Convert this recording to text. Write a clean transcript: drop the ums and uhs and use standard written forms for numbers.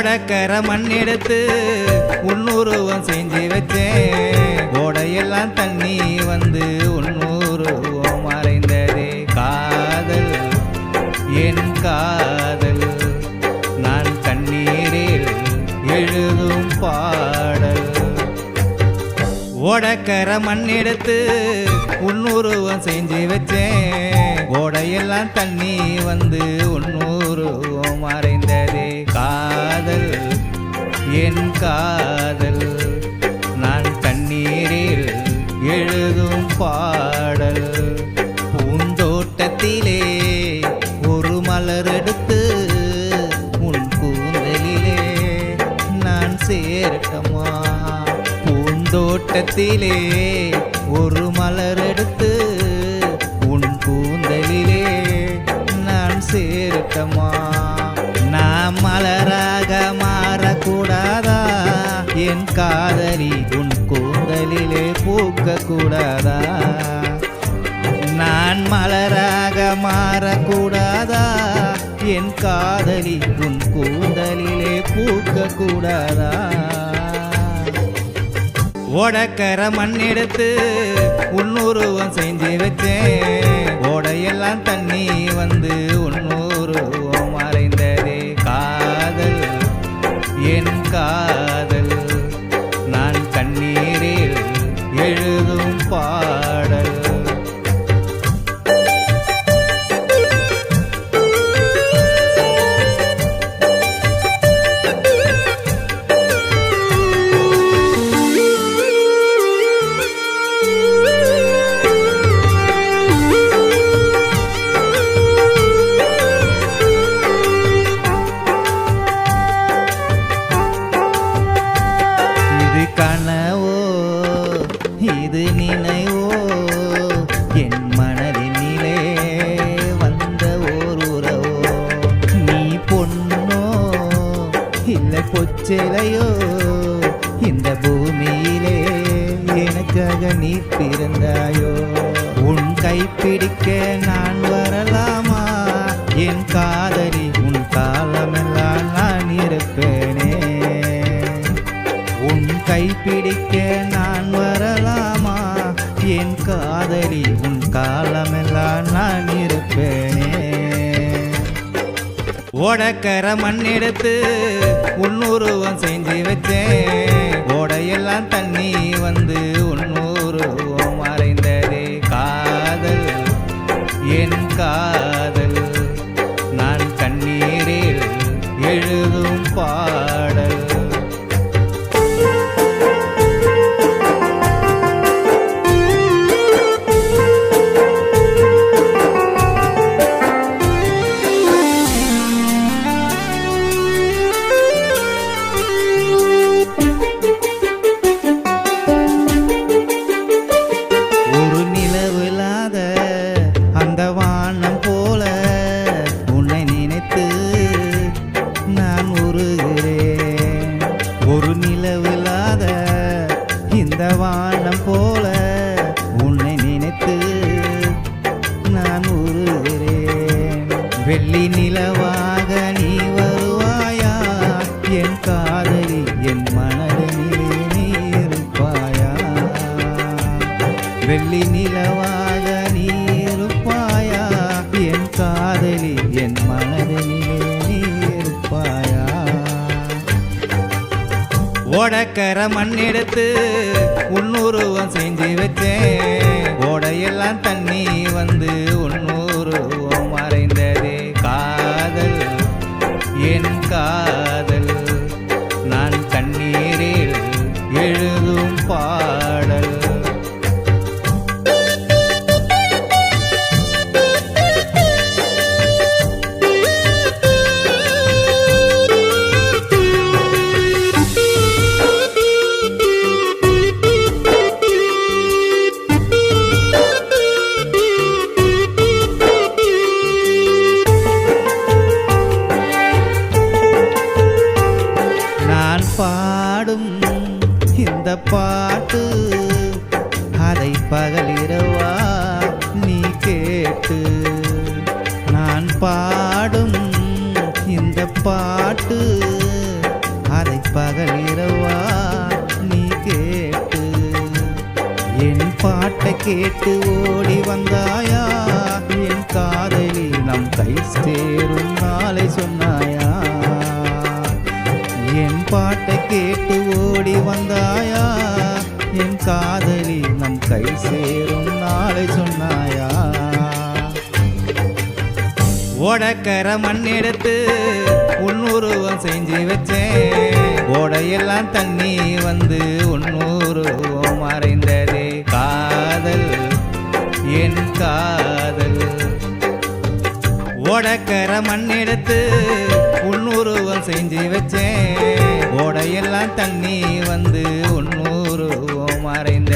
ஓடக்கர மண் எடுத்து உன்னுருவம் செஞ்சு வச்சேன். ஓடையெல்லாம் தண்ணி வந்து உன்னுருவம் மறைந்ததே. காதல் என் காதல் நான் கண்ணீரில் எழுதும் பாடல். ஓடக்கர மண் எடுத்து உன்னுருவம் செஞ்சு வச்சேன். ஓடையெல்லாம் தண்ணி வந்து உன்னுருவம் மறைந்ததே. காதல் என் காதல் நான் கண்ணீரில் எழுதும் பாடல். பூந்தோட்டத்திலே ஒரு மலர் எடுத்து உன் கூந்தலிலே நான் சேர்க்கமா. பூந்தோட்டத்திலே ஒரு மலர் எடுத்து உன் கூந்தலிலே நான் சேர்க்கமா. நான் மலராக மாறக்கூடாதா? என் காதலி உன் கூந்தலிலே பூக்கக்கூடாதா? நான் மலராக மாறக்கூடாதா? என் காதலி உன் கூந்தலிலே பூக்கக்கூடாதா? ஓடக்கர மண் எடுத்து உன்னுருவம் செஞ்சு வச்சேன். ஓடையெல்லாம் தண்ணி வந்து உன்னுருவம் மறைந்ததே. காதல் என் காதல் நான் கண்ணீரில் எழுதும் பாடல். கனவோ இது நினைவோ என் மனதினிலே வந்த ஓர் உறவோ. நீ பொன்னோ இல்லை பொச்சிலையோ இந்த பூமியிலே எனக்காக நீ பிறந்தாயோ. உன் கைப்பிடிக்க நான் வரலாமா? என் காதலி உன் காலமெல்லாம் நான் இருப்பேனே. உன் கைப்பிடிக்க நான் வரலாமா? என் காதலி உன் காலமெல்லாம் நான் இருப்பேனே. ஓடக்கர மண் எடுத்து உன்னுருவம் செஞ்சு வச்சேன். ஓடையெல்லாம் தண்ணி வந்து உன்னுருவம் மறைந்ததே. காதல் என் காதல் நான் கண்ணீரில் எழுதும் பாடல். அந்த வானம் போல உன்னை நினைத்து நான் உருகிறேன். ஒரு நிலவில்லாத இந்த வானம் போல உன்னை நினைத்து நான் உருகிறேன். வெள்ளி நிலவாக நீ வருவாயா? என் காதலி என் மனதினிலே நீ இருப்பாயா? வெள்ளி நிலவாக நீ இருப்பாயா? என் காதலி என் மனதினிலே நீ இருப்பாயா? ஓடக்கர மண் எடுத்து உன்னுருவம் செஞ்சு வச்சேன். ஓடையெல்லாம் தண்ணி வந்து உன்னுருவம் மறைந்ததே. காதல் என் காதல் நான் கண்ணீரில் எழுதும் பாடல். பாடும் இந்த பாட்டு அதை பகலிரவா நீ கேட்டு. நான் பாடும் இந்த பாட்டு பாட்டை கேட்டு ஓடி வந்தாயா என் காதலி நம் கை சேரும் நாளை சொன்னாயா என் பாட்டை கேட்டு ஓடி வந்தாயா என் காதலி நம் கை சேரும் நாளை சொன்னாயா ஓடக்கர மண் எடுத்து உன்னுருவம் செஞ்சு வச்சேன் ஓடையெல்லாம் தண்ணி வந்து உன்னுருவம் மறைந்ததே காதல் என் காதல் ஓடக்கர மண் எடுத்து உன்னுருவம் செஞ்சு வச்சேன் ஓடையெல்லாம் தண்ணி வந்து உன்னுருவம் மறைந்த